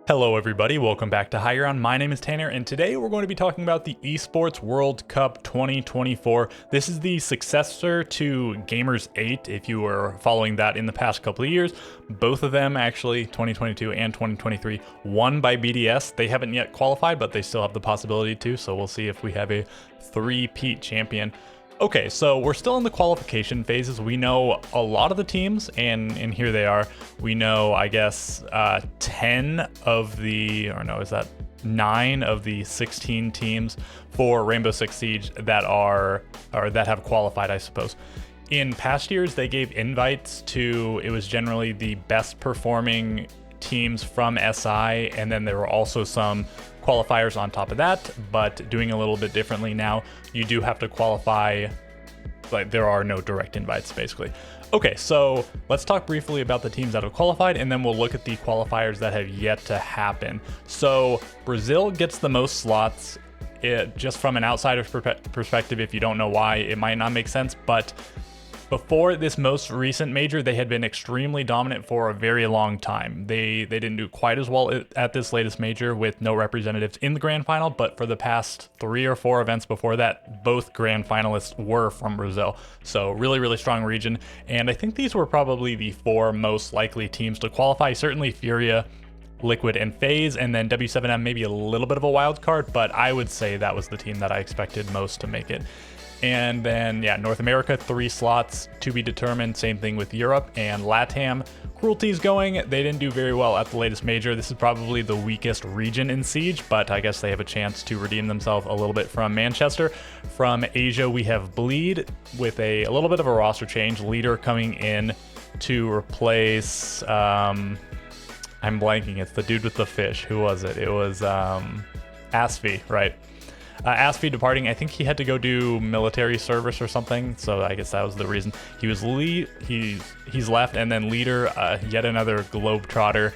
Hello everybody, welcome back to High Ground. My name is Tanner, and today we're going to be talking about the Esports World Cup 2024. This is the successor to Gamers 8, if you were following that in the past couple of years. Both of them, actually, 2022 and 2023, won by BDS. They haven't yet qualified, but they still have the possibility to, so we'll see if we have a three-peat champion. Okay, so we're still in the qualification phases. We know a lot of the teams, and here they are. We know, I guess, 10 of the, or no, is that 9 of the 16 teams for Rainbow Six Siege that are, or that have qualified, I suppose. In past years, they gave invites to, it was generally the best performing teams from SI, and then there were also some qualifiers on top of that, but doing a little bit differently now. You do have to qualify, like there are no direct invites basically. Okay, so let's talk briefly about the teams that have qualified, and then we'll look at the qualifiers that have yet to happen. So Brazil gets the most slots. Just from an outsider's perspective, if you don't know why, it might not make sense, but before this most recent major, they had been extremely dominant for a very long time. They didn't do quite as well at this latest major with no representatives in the grand final, but for the past 3 or 4 events before that, both grand finalists were from Brazil. So really, really strong region. And I think these were probably the 4 most likely teams to qualify. Certainly Furia, Liquid, and FaZe, and then W7M maybe a little bit of a wild card, but I would say that was the team that I expected most to make it. And then, yeah, North America, 3 slots to be determined. Same thing with Europe and LATAM. Cruelty's going. They didn't do very well at the latest major. This is probably the weakest region in Siege, but I guess they have a chance to redeem themselves a little bit from Manchester. From Asia, we have Bleed with a little bit of a roster change. Leader coming in to replace, I'm blanking. It's the dude with the fish. Who was it? It was Asfi, right? Asfi departing. I think he had to go do military service or something, so I guess that was the reason. He was he's left, and then Leader, yet another globetrotter,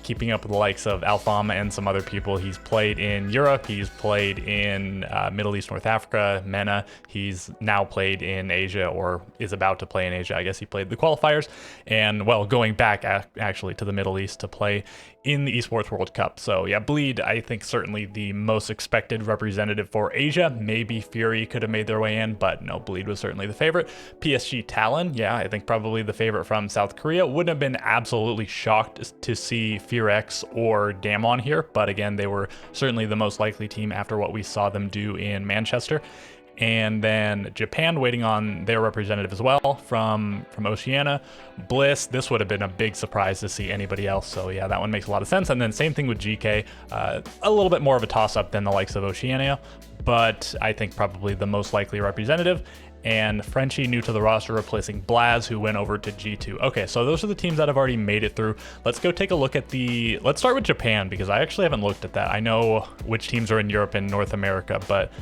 keeping up with the likes of Alfama and some other people. He's played in Europe, he's played in Middle East, North Africa, MENA. He's now played in Asia, or is about to play in Asia. I guess he played the qualifiers, and well, going back actually to the Middle East to play in the Esports World Cup. So yeah, Bleed, I think certainly the most expected representative for Asia. Maybe Fury could have made their way in, but no, Bleed was certainly the favorite. PSG Talon, yeah, I think probably the favorite from South Korea. Wouldn't have been absolutely shocked to see Furex or Damwon here, but again, they were certainly the most likely team after what we saw them do in Manchester. And then Japan waiting on their representative as well from Oceania. Bliss, this would have been a big surprise to see anybody else. So yeah, that one makes a lot of sense. And then same thing with GK, a little bit more of a toss-up than the likes of Oceania, but I think probably the most likely representative. And Frenchie, new to the roster, replacing Blaz, who went over to G2. Okay, so those are the teams that have already made it through. Let's go take a look at let's start with Japan, because I actually haven't looked at that. I know which teams are in Europe and North America, but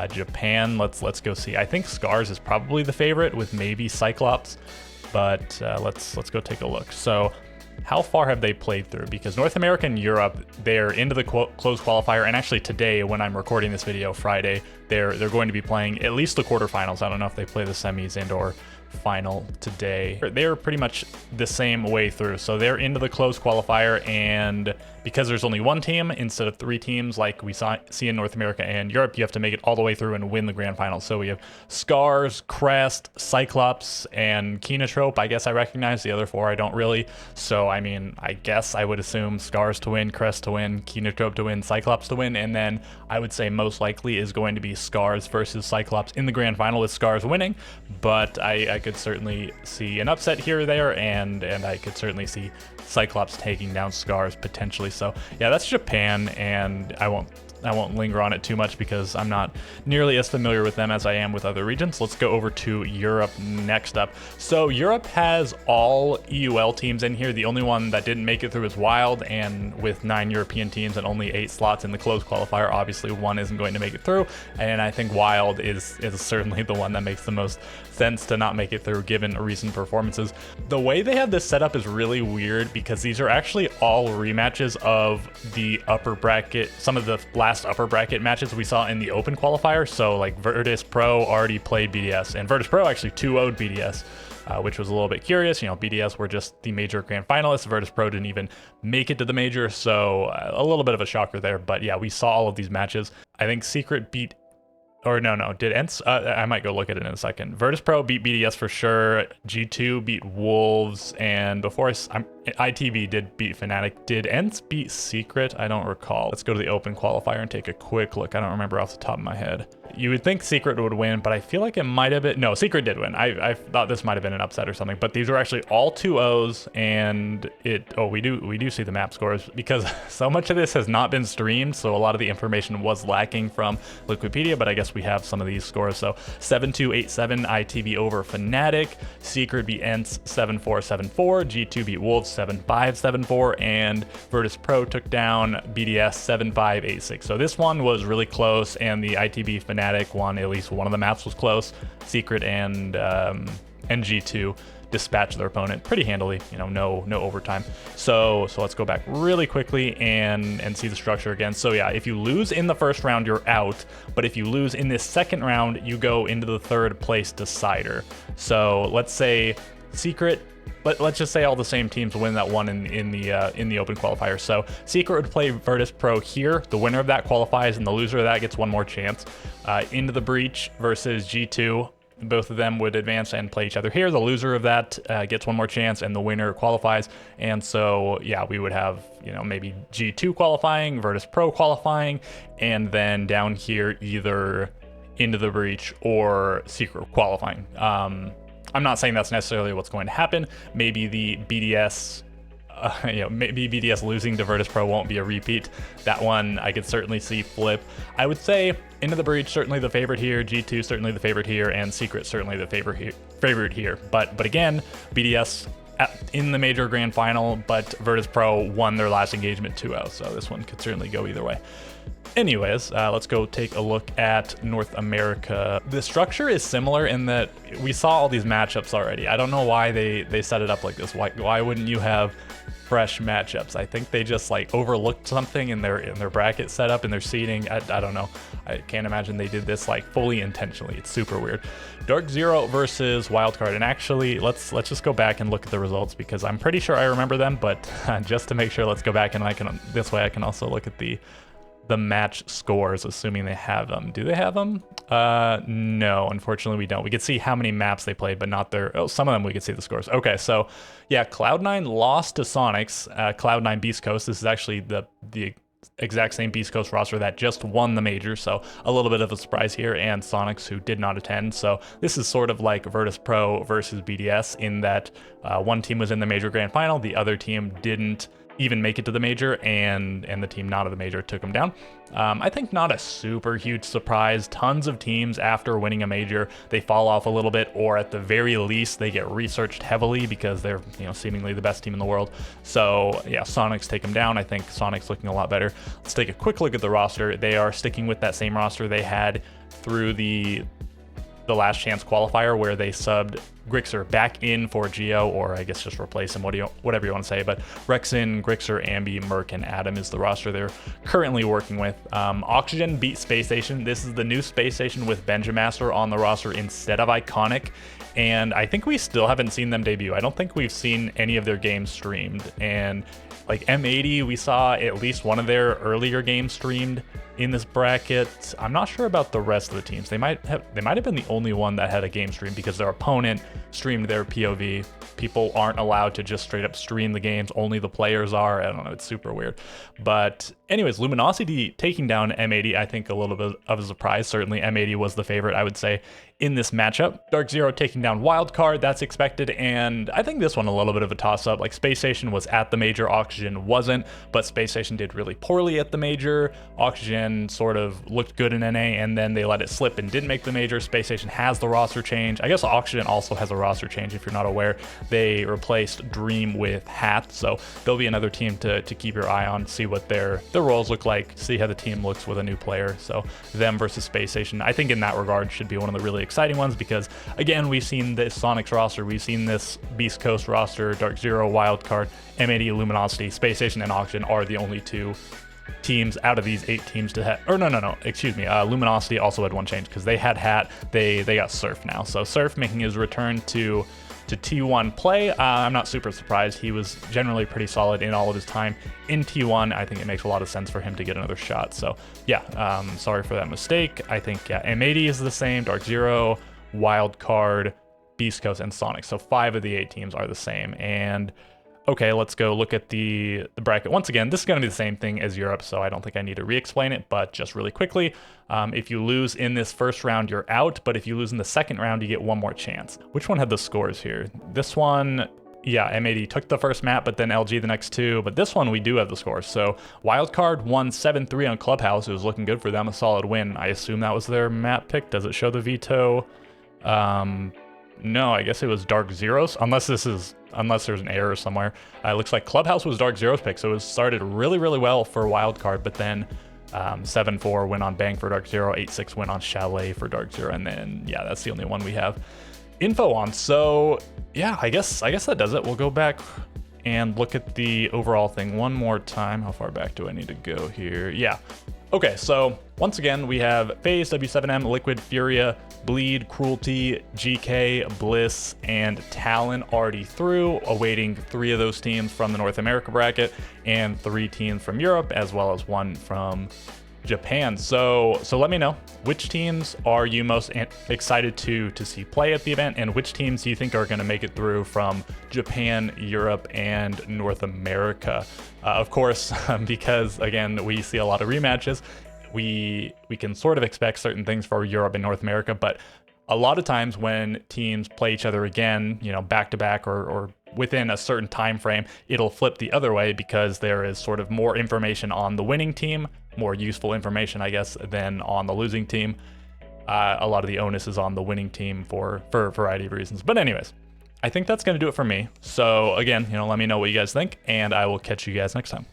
Japan, let's go see. I think Scars is probably the favorite, with maybe Cyclops, but let's go take a look. So how far have they played through? Because North America and Europe, they're into the closed qualifier, and actually today, when I'm recording this video, Friday, they're going to be playing at least the quarterfinals. I don't know if they play the semis and or final today. They're pretty much the same way through, so they're into the closed qualifier, and because there's only one team instead of 3 teams like we see in North America and Europe, you have to make it all the way through and win the grand final. So we have Scars, Crest, Cyclops, and Kenotrope. I guess I recognize the other 4. I don't really. So I mean, I guess I would assume Scars to win, Crest to win, Kenotrope to win, Cyclops to win, and then I would say most likely is going to be Scars versus Cyclops in the grand final, with Scars winning. But I could certainly see an upset here or there, and I could certainly see Cyclops taking down Scars potentially. So yeah, that's Japan, and I won't linger on it too much because I'm not nearly as familiar with them as I am with other regions. Let's go over to Europe next up. So Europe has all EUL teams in here. The only one that didn't make it through is Wild, and with 9 European teams and only 8 slots in the closed qualifier, obviously one isn't going to make it through, and I think Wild is certainly the one that makes the most sense to not make it through given recent performances. The way they have this set up is really weird because these are actually all rematches of the upper bracket, some of the last last upper bracket matches we saw in the open qualifier. So like Virtus Pro already played BDS, and Virtus Pro actually 2-0'd BDS. Which was a little bit curious. You know, BDS were just the major grand finalists. Virtus Pro didn't even make it to the major, so a little bit of a shocker there. But yeah, we saw all of these matches. I think Secret beat, or no, did ENCE? I might go look at it in a second. Virtus Pro beat BDS for sure. G2 beat Wolves, and before ITV did beat Fnatic. Did ENCE beat Secret? I don't recall. Let's go to the open qualifier and take a quick look. I don't remember off the top of my head. You would think Secret would win, but I feel like it might have been, no, Secret did win. I thought this might have been an upset or something, but these were actually all 2-0s, and we do see the map scores, because so much of this has not been streamed, so a lot of the information was lacking from Wikipedia, but I guess we have some of these scores. So 7-2, 8-7, ITV over Fnatic, Secret beat ENCE 7-4, 7-4, G2 beat Wolves 7-5, 7-4, and Virtus Pro took down BDS 7-5, 8-6. So this one was really close, and the ITV Fnatic won. At least one of the maps was close. Secret and G2 dispatched their opponent pretty handily, you know, no overtime. So let's go back really quickly and see the structure again. So yeah, if you lose in the first round, you're out, but if you lose in this second round, you go into the third place decider. So let's say Secret, let's just say all the same teams win that one in the open qualifier. So Secret would play Virtus Pro here. The winner of that qualifies, and the loser of that gets one more chance. Into the Breach versus G2. Both of them would advance and play each other here. The loser of that gets one more chance, and the winner qualifies. And so, yeah, we would have, you know, maybe G2 qualifying, Virtus Pro qualifying, and then down here either Into the Breach or Secret qualifying. I'm not saying that's necessarily what's going to happen. Maybe the BDS, maybe BDS losing to Virtus Pro won't be a repeat. That one I could certainly see flip. I would say Into the Breach certainly the favorite here, G2 certainly the favorite here, and Secret certainly the favorite here. But again, BDS in the major grand final, but Virtus Pro won their last engagement 2-0, so this one could certainly go either way. Anyways, let's go take a look at North America. The structure is similar in that we saw all these matchups already. I don't know why they set it up like this. Why wouldn't you have fresh matchups? I think they just like overlooked something in their bracket setup and their seeding. I don't know. I can't imagine they did this like fully intentionally. It's super weird. Dark Zero versus Wildcard, and actually let's just go back and look at the results, because I'm pretty sure I remember them, but just to make sure, let's go back, and this way I can also look at the match scores, assuming they have them. Do they have them? No, unfortunately we don't. We could see how many maps they played, but not some of them we could see the scores. Okay, so yeah, Cloud9 lost to Sonics. Cloud9 Beast Coast. This is actually the exact same Beast Coast roster that just won the major, so a little bit of a surprise here, and Sonics, who did not attend. So this is sort of like Virtus Pro versus BDS in that one team was in the major grand final, the other team didn't even make it to the major, and the team not of the major took them down. I think not a super huge surprise. Tons of teams after winning a major, they fall off a little bit, or at the very least they get researched heavily because they're, you know, seemingly the best team in the world. So yeah, Sonics take them down. I think Sonics looking a lot better. Let's take a quick look at the roster. They are sticking with that same roster they had through the last chance qualifier, where they subbed Grixer back in for Geo, or I guess just replace him, whatever you want to say. But Rexin, Grixer, Ambi, Merc, and Adam is the roster they're currently working with. Oxygen beat Space Station. This is the new Space Station with Benjamaster on the roster instead of Iconic, and I think we still haven't seen them debut. I don't think we've seen any of their games streamed, and like M80, we saw at least one of their earlier games streamed in this bracket. I'm not sure about the rest of the teams. They might have been the only one that had a game stream, because their opponent streamed their POV. People aren't allowed to just straight up stream the games, only the players are. I don't know, it's super weird. But anyways, Luminosity taking down M80, I think a little bit of a surprise. Certainly M80 was the favorite, I would say, in this matchup. Dark Zero taking down Wildcard, that's expected, and I think this one a little bit of a toss-up. Like, Space Station was at the major, Oxygen wasn't, but Space Station did really poorly at the major. Oxygen sort of looked good in NA, and then they let it slip and didn't make the major. Space Station has the roster change. I guess Oxygen also has a roster change, if you're not aware. They replaced Dream with Hat, so there'll be another team to keep your eye on, see what their roles look like, see how the team looks with a new player. So them versus Space Station, I think in that regard should be one of the really exciting ones, because again, we've seen this Sonics roster, we've seen this Beast Coast roster, Dark Zero, Wildcard, M80, Luminosity, Space Station, and Oxygen are the only two teams out of these 8 teams to have, or no, excuse me, Luminosity also had one change because they had Hat, they got Surf now. So Surf making his return to T1 play. I'm not super surprised. He was generally pretty solid in all of his time in T1. I think it makes a lot of sense for him to get another shot. So yeah, sorry for that mistake. I think yeah, M80 is the same, Dark Zero, Wildcard, Beast Coast, and Sonic. So 5 of the 8 teams are the same. And okay, let's go look at the bracket. Once again, this is going to be the same thing as Europe, so I don't think I need to re-explain it, but just really quickly, if you lose in this first round, you're out, but if you lose in the second round, you get one more chance. Which one had the scores here? This one, yeah, M80 took the first map, but then LG the next 2, but this one we do have the scores. So Wildcard won 7-3 on Clubhouse. It was looking good for them, a solid win. I assume that was their map pick. Does it show the veto? No, I guess it was Dark Zero's, unless there's an error somewhere. It looks like Clubhouse was Dark Zero's pick, so it started really, really well for Wildcard, but then 7-4 went on Bang for Dark Zero, 8-6 went on Chalet for Dark Zero, and then, yeah, that's the only one we have info on. So, yeah, I guess that does it. We'll go back and look at the overall thing one more time. How far back do I need to go here? Yeah. Okay, so once again, we have FaZe, W7M, Liquid, Furia, Bleed, Cruelty, GK, Bliss, and Talon already through, awaiting 3 of those teams from the North America bracket and 3 teams from Europe, as well as 1 from Japan. So let me know, which teams are you most excited to see play at the event, and which teams do you think are going to make it through from Japan, Europe, and North America? Of course, because again, we see a lot of rematches, we can sort of expect certain things for Europe and North America, but a lot of times when teams play each other again, you know, back to back or within a certain time frame, it'll flip the other way because there is sort of more information on the winning team, more useful information, I guess, than on the losing team. A lot of the onus is on the winning team for a variety of reasons. But anyways, I think that's going to do it for me. So again, you know, let me know what you guys think, and I will catch you guys next time.